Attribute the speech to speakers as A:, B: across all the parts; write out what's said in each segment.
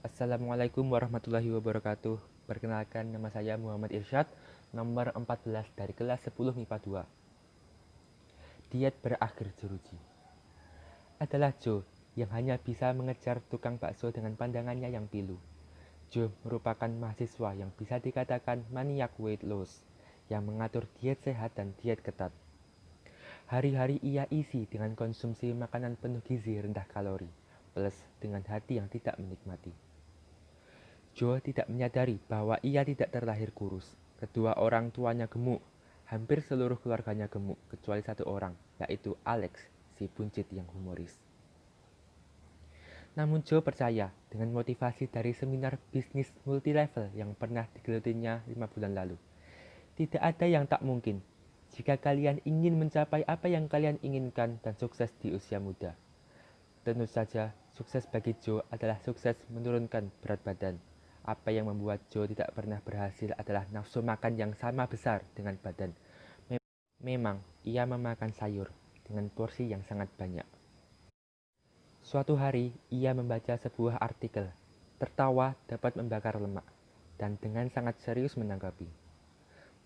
A: Assalamualaikum warahmatullahi wabarakatuh. Perkenalkan, nama saya Muhammad Irsyad, nomor 14 dari kelas 10 MIPA 2. Diet berakhir jeruji. Adalah Joe yang hanya bisa mengejar tukang bakso dengan pandangannya yang pilu. Joe merupakan mahasiswa yang bisa dikatakan maniak weight loss, yang mengatur diet sehat dan diet ketat. Hari-hari ia isi dengan konsumsi makanan penuh gizi rendah kalori, plus dengan hati yang tidak menikmati. Joe tidak menyadari bahwa ia tidak terlahir kurus. Kedua orang tuanya gemuk. Hampir seluruh keluarganya gemuk, kecuali satu orang, yaitu Alex, si buncit yang humoris. Namun Joe percaya dengan motivasi dari seminar bisnis multilevel yang pernah digelutinya 5 bulan lalu. Tidak ada yang tak mungkin jika kalian ingin mencapai apa yang kalian inginkan dan sukses di usia muda. Tentu saja, sukses bagi Joe adalah sukses menurunkan berat badan. Apa yang membuat Joe tidak pernah berhasil adalah nafsu makan yang sama besar dengan badan. Memang, ia memakan sayur dengan porsi yang sangat banyak. Suatu hari, ia membaca sebuah artikel. Tertawa dapat membakar lemak, dan dengan sangat serius menanggapi.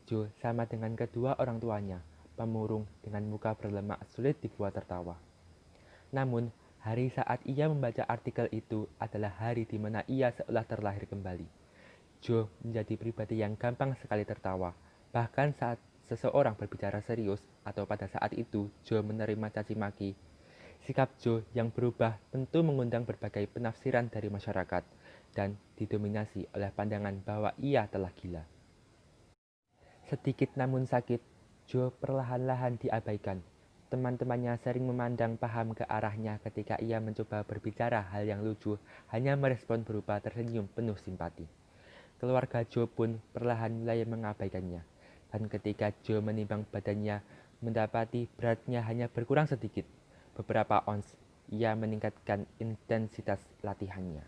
A: Joe sama dengan kedua orang tuanya, pemurung dengan muka berlemak sulit dibuat tertawa. Namun, hari saat ia membaca artikel itu adalah hari di mana ia seolah terlahir kembali. Joe menjadi pribadi yang gampang sekali tertawa, bahkan saat seseorang berbicara serius atau pada saat itu Joe menerima caci maki. Sikap Joe yang berubah tentu mengundang berbagai penafsiran dari masyarakat dan didominasi oleh pandangan bahwa ia telah gila. Sedikit namun sakit, Joe perlahan-lahan diabaikan. Teman-temannya sering memandang paham ke arahnya ketika ia mencoba berbicara hal yang lucu, hanya merespon berupa tersenyum penuh simpati. Keluarga Joe pun perlahan mulai mengabaikannya, dan ketika Joe menimbang badannya, mendapati beratnya hanya berkurang sedikit, beberapa ons, ia meningkatkan intensitas latihannya.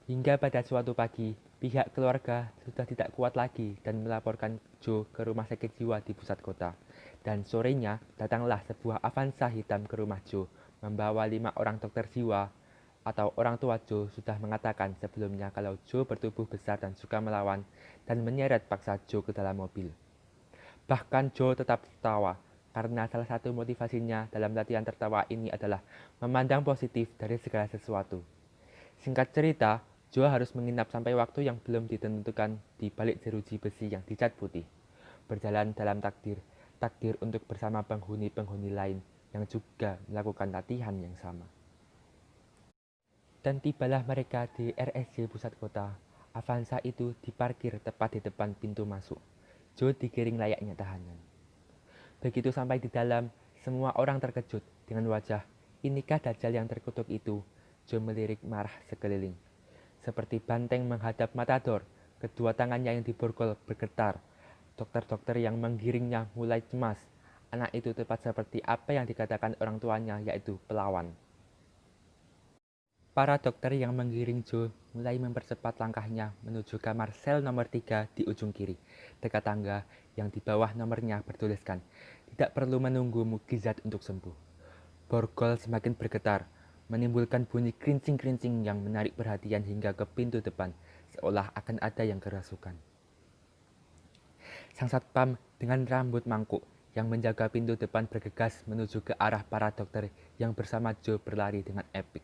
A: Hingga pada suatu pagi, pihak keluarga sudah tidak kuat lagi dan melaporkan Joe ke rumah sakit jiwa di pusat kota. Dan sorenya, datanglah sebuah Avanza hitam ke rumah Joe, membawa 5 orang dokter jiwa atau orang tua Joe sudah mengatakan sebelumnya kalau Joe bertubuh besar dan suka melawan dan menyeret paksa Joe ke dalam mobil. Bahkan Joe tetap tertawa, karena salah satu motivasinya dalam latihan tertawa ini adalah memandang positif dari segala sesuatu. Singkat cerita, Joe harus menginap sampai waktu yang belum ditentukan di balik jeruji besi yang dicat putih. Berjalan dalam takdir untuk bersama penghuni-penghuni lain yang juga melakukan latihan yang sama. Dan tibalah mereka di RSJ pusat kota. Avanza itu diparkir tepat di depan pintu masuk. Joe digiring layaknya tahanan. Begitu sampai di dalam, semua orang terkejut dengan wajah, "Inikah Dajjal yang terkutuk itu?" Joe melirik marah sekeliling. Seperti banteng menghadap matador, kedua tangannya yang diborgol bergetar. Dokter-dokter yang menggiringnya mulai cemas. Anak itu tepat seperti apa yang dikatakan orang tuanya, yaitu pelawan. Para dokter yang menggiring Joe mulai mempercepat langkahnya menuju kamar sel nomor 3 di ujung kiri, dekat tangga yang di bawah nomornya bertuliskan, "Tidak perlu menunggu mukjizat untuk sembuh." Borgol semakin bergetar, menimbulkan bunyi kerincing-kerincing yang menarik perhatian hingga ke pintu depan, seolah akan ada yang kerasukan. Sang satpam dengan rambut mangkuk yang menjaga pintu depan bergegas menuju ke arah para dokter yang bersama Joe berlari dengan epik.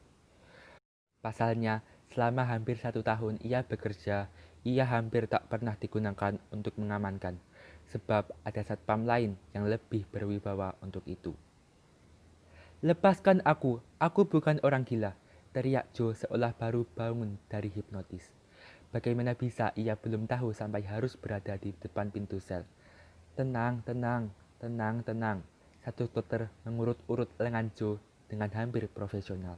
A: Pasalnya, selama hampir 1 tahun ia bekerja, ia hampir tak pernah digunakan untuk mengamankan, sebab ada satpam lain yang lebih berwibawa untuk itu. "Lepaskan aku bukan orang gila," teriak Joe seolah baru bangun dari hipnotis. Bagaimana bisa ia belum tahu sampai harus berada di depan pintu sel. "Tenang, tenang, tenang, tenang." Satu dokter mengurut-urut lengan Joe dengan hampir profesional.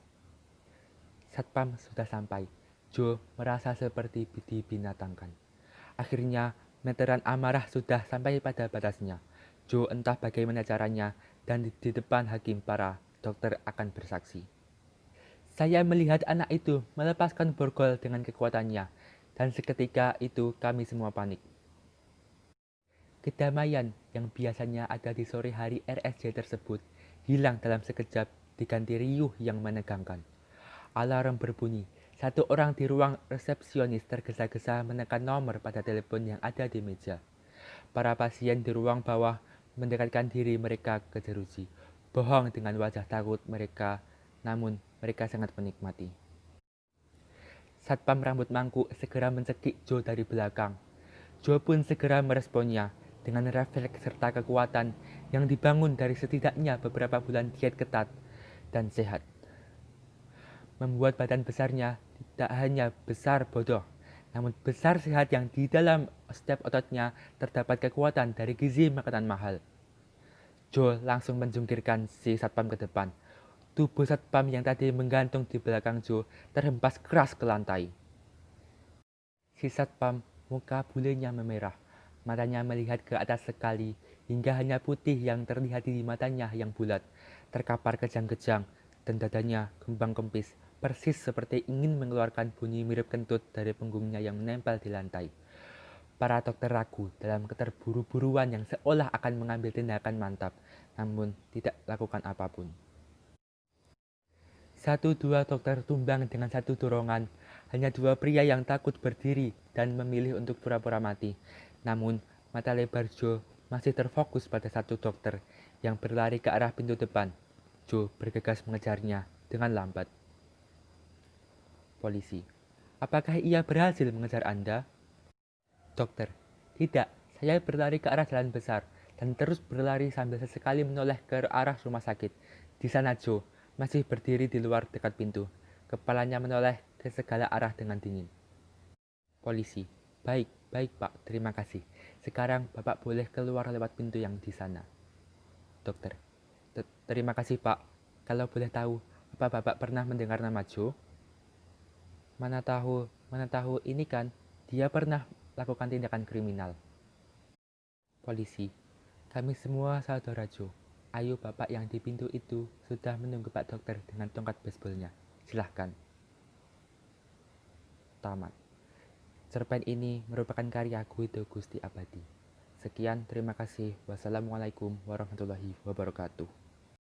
A: Satpam sudah sampai. Joe merasa seperti dibinatangkan. Akhirnya, meteran amarah sudah sampai pada batasnya. Joe entah bagaimana caranya, dan di depan hakim para dokter akan bersaksi. "Saya melihat anak itu melepaskan borgol dengan kekuatannya, dan seketika itu kami semua panik." Kedamaian yang biasanya ada di sore hari RSJ tersebut hilang dalam sekejap diganti riuh yang menegangkan. Alarm berbunyi. Satu orang di ruang resepsionis tergesa-gesa menekan nomor pada telepon yang ada di meja. Para pasien di ruang bawah mendekatkan diri mereka ke jeruji. Bohong dengan wajah takut mereka, namun mereka sangat menikmati. Satpam rambut mangkuk segera mencekik Joe dari belakang. Joe pun segera meresponnya dengan refleks serta kekuatan yang dibangun dari setidaknya beberapa bulan diet ketat dan sehat. Membuat badan besarnya tidak hanya besar bodoh, namun besar sehat yang di dalam setiap ototnya terdapat kekuatan dari gizi makanan mahal. Joe langsung menjungkirkan si satpam ke depan. Tubuh satpam yang tadi menggantung di belakang Joe terhempas keras ke lantai. Si satpam, muka bulenya memerah. Matanya melihat ke atas sekali, hingga hanya putih yang terlihat di matanya yang bulat, terkapar kejang-kejang, dan dadanya kembang kempis, persis seperti ingin mengeluarkan bunyi mirip kentut dari punggungnya yang menempel di lantai. Para dokter ragu dalam keterburu-buruan yang seolah akan mengambil tindakan mantap, namun tidak lakukan apapun. Satu dua dokter tumbang dengan satu dorongan. Hanya dua pria yang takut berdiri dan memilih untuk pura-pura mati. Namun, mata lebar Joe masih terfokus pada satu dokter yang berlari ke arah pintu depan. Joe bergegas mengejarnya dengan lambat. Polisi, apakah ia berhasil mengejar Anda? Dokter, tidak. Saya berlari ke arah jalan besar dan terus berlari sambil sesekali menoleh ke arah rumah sakit. Di sana Joe masih berdiri di luar dekat pintu. Kepalanya menoleh ke segala arah dengan dingin. Polisi, baik, baik Pak, terima kasih. Sekarang Bapak boleh keluar lewat pintu yang di sana. Dokter, terima kasih Pak. Kalau boleh tahu, apa Bapak pernah mendengar nama Joe? Mana tahu ini kan, dia pernah lakukan tindakan kriminal. Polisi, kami semua saudara Joe. Ayo Bapak yang di pintu itu sudah menunggu Pak Dokter dengan tongkat baseballnya. Silahkan. Tamat. Cerpen ini merupakan karya Guido Gusti Abadi. Sekian, terima kasih. Wassalamualaikum warahmatullahi wabarakatuh.